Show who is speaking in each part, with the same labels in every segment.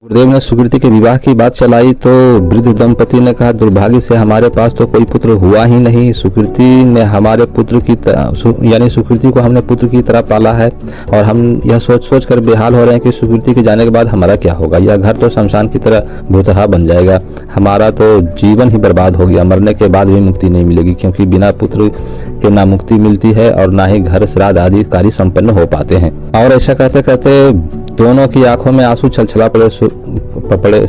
Speaker 1: गुरुदेव ने सुकृति के विवाह की बात चलाई तो वृद्ध दंपति ने कहा, दुर्भाग्य से हमारे पास तो कोई पुत्र हुआ ही नहीं। सुकृति ने हमारे पुत्र की यानी सुकृति को हमने पुत्र की तरह पाला है और हम यह सोच सोच कर बेहाल हो रहे हैं कि सुकृति के जाने के बाद हमारा क्या होगा। यह घर तो शमशान की तरह भूतहा बन जाएगा। हमारा तो जीवन ही बर्बाद हो गया। मरने के बाद भी मुक्ति नहीं मिलेगी, क्योंकि बिना पुत्र के ना मुक्ति मिलती है और ना ही घर श्राद्ध आदि कार्य संपन्न हो पाते हैं। और ऐसा कहते कहते दोनों की आंखों में आंसू छलछला पड़े।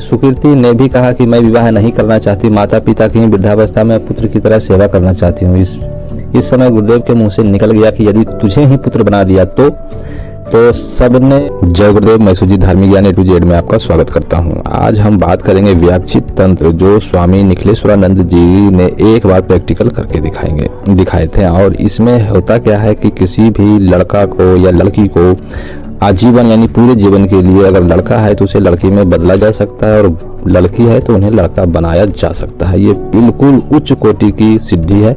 Speaker 1: सुकृति ने भी कहा कि मैं विवाह नहीं करना चाहती, माता पिता की वृद्धावस्था में पुत्र की तरह सेवा करना चाहती हूँ। इस समय गुरुदेव के मुंह से निकल गया कि यदि तुझे ही पुत्र बना दिया तो सबने। जय गुरुदेव, मैं सुजीत धार्मिक ज्ञान A to Z में आपका स्वागत करता हूँ। आज हम बात करेंगे व्याक्षित तंत्र, जो स्वामी निखिलेश्वरानंद जी ने एक बार प्रैक्टिकल करके दिखाए थे। और इसमें होता क्या है कि किसी भी लड़का को या लड़की को आजीवन यानी पूरे जीवन के लिए, अगर लड़का है तो उसे लड़की में बदला जा सकता है और लड़की है तो उन्हें लड़का बनाया जा सकता है। ये बिल्कुल उच्च कोटि की सिद्धि है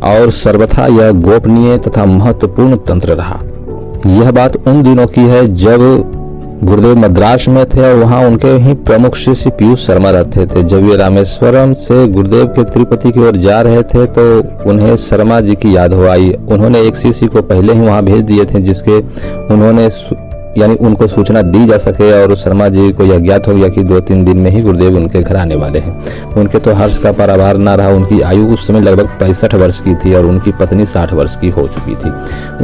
Speaker 1: और सर्वथा यह गोपनीय तथा महत्वपूर्ण तंत्र रहा। यह बात उन दिनों की है जब गुरुदेव मद्रास में थे और वहां उनके ही प्रमुख शिष्य पीयूष शर्मा रहते थे। जब ये रामेश्वरम से गुरुदेव के तिरुपति की ओर जा रहे थे तो उन्हें शर्मा जी की याद हो आई। उन्होंने एक शिष्य को पहले ही वहां भेज दिए थे, जिसके उन्होंने यानी उनको सूचना दी जा सके और शर्मा जी को यह ज्ञात हो गया कि 2-3 दिन में ही गुरुदेव उनके घर आने वाले हैं। उनके तो हर्ष का पारावार न रहा। उनकी आयु उस समय लगभग 65 वर्ष की थी और उनकी पत्नी 60 वर्ष की हो चुकी थी।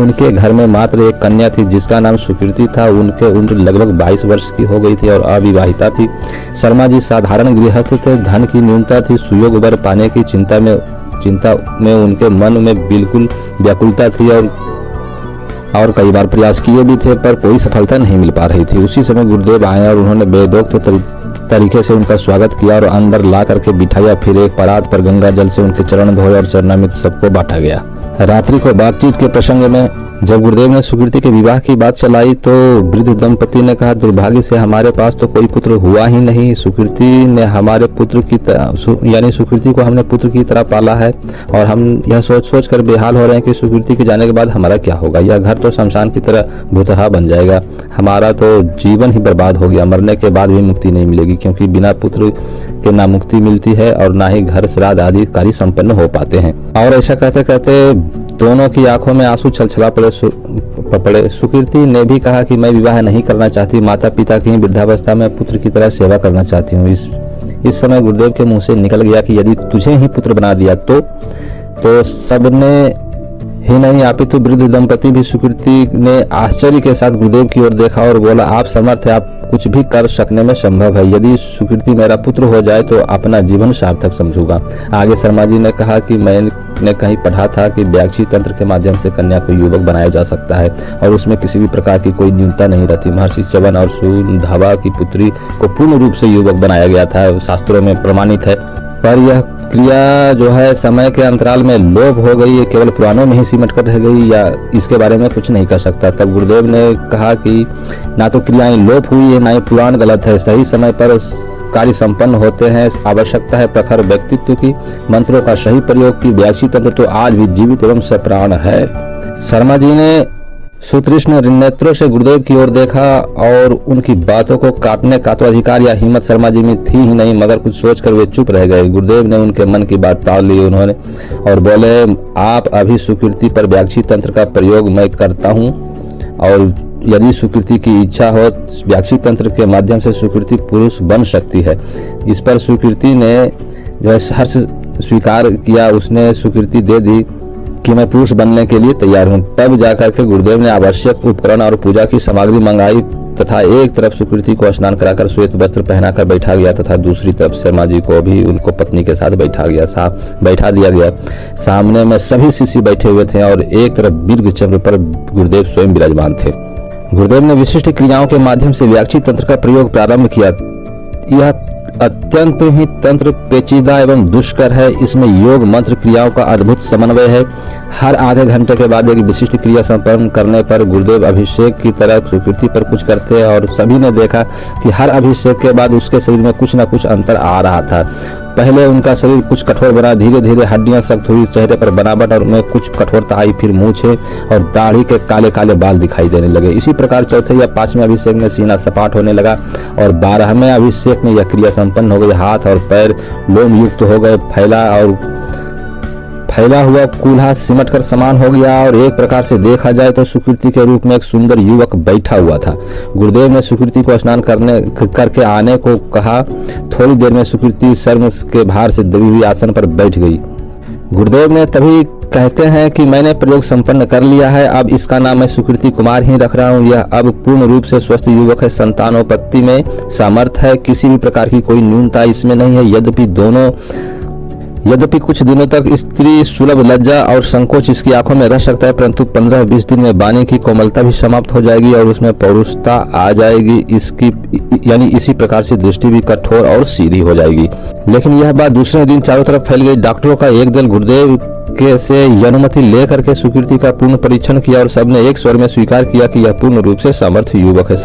Speaker 1: उनके घर में मात्र एक कन्या थी जिसका नाम सुकृति था। उनके उम्र लगभग 22 वर्ष की हो गई थी और अविवाहिता थी। शर्मा जी साधारण गृहस्थ थे। धन की न्यूनता थी। सुयोग वर पाने की चिंता में उनके मन में बिल्कुल व्याकुलता थी और कई बार प्रयास किए भी थे, पर कोई सफलता नहीं मिल पा रही थी। उसी समय गुरुदेव आए और उन्होंने बेदोक्त तरीके से उनका स्वागत किया और अंदर ला करके बिठाया। फिर एक परात पर गंगा जल से उनके चरण धोए और चरणामृत सबको बांटा गया। रात्रि को बातचीत के प्रसंग में जब गुरुदेव ने सुकृति के विवाह की बात चलाई तो वृद्ध दंपति ने कहा, दुर्भाग्य से हमारे पास तो कोई पुत्र हुआ ही नहीं। सुकृति ने हमारे पुत्र की यानी सुकृति को हमने पुत्र की तरह पाला है और हम यह सोच सोच कर बेहाल हो रहे हैं कि सुकृति के जाने के बाद हमारा क्या होगा। यह घर तो शमशान की तरह भूतहा बन जाएगा। हमारा तो जीवन ही बर्बाद हो गया। मरने के बाद भी मुक्ति नहीं मिलेगी, क्योंकि बिना पुत्र के ना मुक्ति मिलती है और ना ही घर श्राद्ध आदि कार्य संपन्न हो पाते हैं। और ऐसा कहते कहते दोनों की आंखों में आंसू छलछला पड़े। सुकृति ने भी कहा कि मैं विवाह नहीं करना चाहती, माता पिता की वृद्धावस्था में पुत्र की तरह सेवा करना चाहती हूँ। इस समय गुरुदेव के मुंह से निकल गया कि यदि तुझे ही पुत्र बना दिया तो सबने ही नहीं, अपितु वृद्ध दंपति भी। सुकृति ने आश्चर्य के साथ गुरुदेव की ओर देखा और बोला, आप समर्थ है, आप कुछ भी कर सकने में संभव है। यदि सुकृति मेरा पुत्र हो जाए तो अपना जीवन सार्थक समझूंगा। आगे शर्मा जी ने कहा कि मैंने कहीं पढ़ा था कि व्याक्षी तंत्र के माध्यम से कन्या को युवक बनाया जा सकता है और उसमें किसी भी प्रकार की कोई न्यूनता नहीं रहती। महर्षि च्यवन और सुधावा की पुत्री को पूर्ण रूप से युवक बनाया गया था, शास्त्रों में प्रमाणित है। पर यह क्रिया जो है समय के अंतराल में लोप हो गई, ये केवल पुराणों में ही सिमट कर रह गई या इसके बारे में कुछ नहीं कर सकता। तब गुरुदेव ने कहा कि ना तो क्रियाएं लोप हुई है, ना ही पुराण गलत है। सही समय पर कार्य संपन्न होते हैं। आवश्यकता है प्रखर व्यक्तित्व की, मंत्रों का सही प्रयोग की। व्याक्षी तंत्र तो आज भी जीवित एवं सप्राण है। शर्मा जी ने सुतृष्ण नेत्रों से गुरुदेव की ओर देखा और उनकी बातों को काटने का तो अधिकार या हिम्मत शर्मा जी में थी ही नहीं, मगर कुछ सोचकर वे चुप रह गए। गुरुदेव ने उनके मन की बात टाल ली उन्होंने और बोले, आप अभी सुकृति पर व्याक्षी तंत्र का प्रयोग मैं करता हूँ और यदि सुकृति की इच्छा हो व्याक्षी तंत्र के माध्यम से सुकृति पुरुष बन सकती है। इस पर सुकृति ने जो है हर्ष स्वीकार किया। उसने सुकृति दे दी कि मैं पुरुष बनने के लिए तैयार हूँ। तब जाकर के गुरुदेव ने आवश्यक उपकरण और पूजा की सामग्री मंगाई तथा एक तरफ सुकृति को स्नान कराकर श्वेत वस्त्र पहनाकर बैठा गया तथा दूसरी तरफ शर्मा जी को भी उनको पत्नी के साथ बैठा दिया गया। सामने में सभी शिष्य बैठे हुए थे और एक तरफ दीर्घ चक्र पर गुरुदेव स्वयं विराजमान थे। गुरुदेव ने विशिष्ट क्रियाओं के माध्यम से व्याक्षी तंत्र का प्रयोग प्रारंभ किया। यह अत्यंत ही तंत्र पेचीदा एवं दुष्कर है। इसमें योग मंत्र क्रियाओं का अद्भुत समन्वय है। हर आधे घंटे के बाद एक विशिष्ट क्रिया संपन्न करने पर गुरुदेव अभिषेक की तरह सुकृति पर कुछ करते हैं और सभी ने देखा कि हर अभिषेक के बाद उसके शरीर में कुछ न कुछ अंतर आ रहा था। पहले उनका शरीर कुछ कठोर बना, धीरे धीरे हड्डियां सख्त हुई, चेहरे पर बनावट और में कुछ कठोरता आई, फिर मूछें और दाढ़ी के काले काले बाल दिखाई देने लगे। इसी प्रकार चौथे या पांचवें अभिषेक में सीना सपाट होने लगा और 12वें अभिषेक में यह क्रिया संपन्न हो गई। हाथ और पैर लोम युक्त हो गए, फैला हुआ कूल्हा सिमट कर समान हो गया और एक प्रकार से देखा जाए तो सुकृति के रूप में एक सुंदर युवक बैठा हुआ था। गुरुदेव ने सुकृति को स्नान करके आने को कहा। थोड़ी देर में सुकृति शर्म के भार से दबी हुई आसन पर बैठ गई। गुरुदेव ने तभी कहते हैं कि मैंने प्रयोग संपन्न कर लिया है, अब इसका नाम मैं सुकृति कुमार ही रख रहा हूँ। यह अब पूर्ण रूप से स्वस्थ युवक है, संतानोत्पत्ति में समर्थ है, किसी भी प्रकार की कोई न्यूनता इसमें नहीं है। यद्यपि कुछ दिनों तक स्त्री सुलभ लज्जा और संकोच इसकी आंखों में रह सकता है, परंतु 15-20 दिन में वाणी की कोमलता भी समाप्त हो जाएगी और उसमें पौरुषता आ जाएगी। इसी प्रकार से दृष्टि भी कठोर और सीधी हो जाएगी। लेकिन यह बात दूसरे दिन चारों तरफ फैल गई। डॉक्टरों का एक दल गुरुदेव से अनुमति लेकर के सुकृति का पूर्ण परीक्षण किया और सबने एक स्वर में स्वीकार किया कि यह पूर्ण रूप से समर्थ युवक है।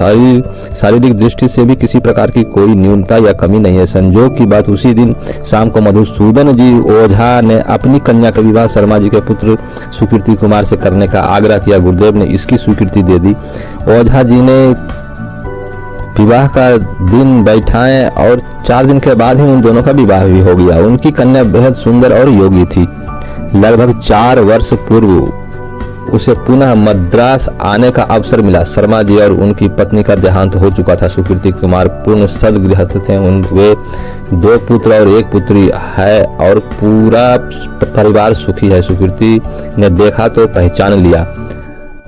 Speaker 1: शारीरिक दृष्टि से भी किसी प्रकार की कोई न्यूनता या कमी नहीं है। संजोग की बात, उसी दिन शाम को मधुसूदन जी ओझा ने अपनी कन्या का विवाह शर्मा जी के पुत्र सुकृति कुमार से करने का आग्रह किया। गुरुदेव ने इसकी स्वीकृति दे दी। ओझा जी ने विवाह का दिन बैठाए और 4 दिन के बाद ही उन दोनों का विवाह भी हो गया। उनकी कन्या बेहद सुंदर और योगी थी। लगभग 4 वर्ष पूर्व उसे पुनः मद्रास आने का अवसर मिला। शर्मा जी और उनकी पत्नी का देहांत हो चुका था। सुकृति कुमार पूर्ण सदगृहस्थ थे। वे 2 पुत्र और 1 पुत्री है और पूरा परिवार सुखी है। सुकृति ने देखा तो पहचान लिया।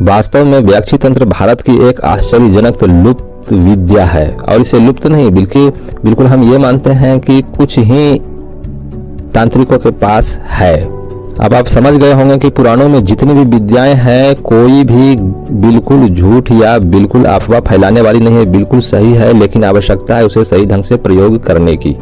Speaker 1: वास्तव में व्याक्षी तंत्र भारत की एक आश्चर्यजनक लुप्त विद्या है और इसे लुप्त नहीं बिल्कुल हम ये मानते हैं कि कुछ ही तांत्रिकों के पास है। अब आप समझ गए होंगे कि पुराणों में जितनी भी विद्याएं हैं, कोई भी बिल्कुल झूठ या बिल्कुल अफवाह फैलाने वाली नहीं है, बिल्कुल सही है, लेकिन आवश्यकता है उसे सही ढंग से प्रयोग करने की।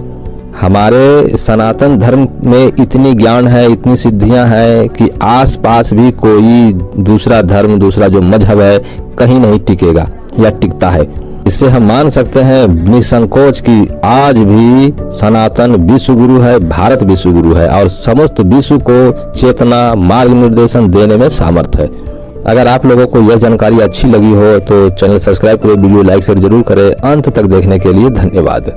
Speaker 1: हमारे सनातन धर्म में इतनी ज्ञान है, इतनी सिद्धियां हैं कि आसपास भी कोई दूसरा धर्म, दूसरा जो मजहब है, कहीं नहीं टिकेगा या टिकता है। इससे हम मान सकते हैं निसंकोच कि आज भी सनातन विश्व गुरु है, भारत विश्व गुरु है और समस्त विश्व को चेतना मार्ग निर्देशन देने में सामर्थ है। अगर आप लोगों को यह जानकारी अच्छी लगी हो तो चैनल सब्सक्राइब करें, वीडियो लाइक शेयर जरूर करें। अंत तक देखने के लिए धन्यवाद।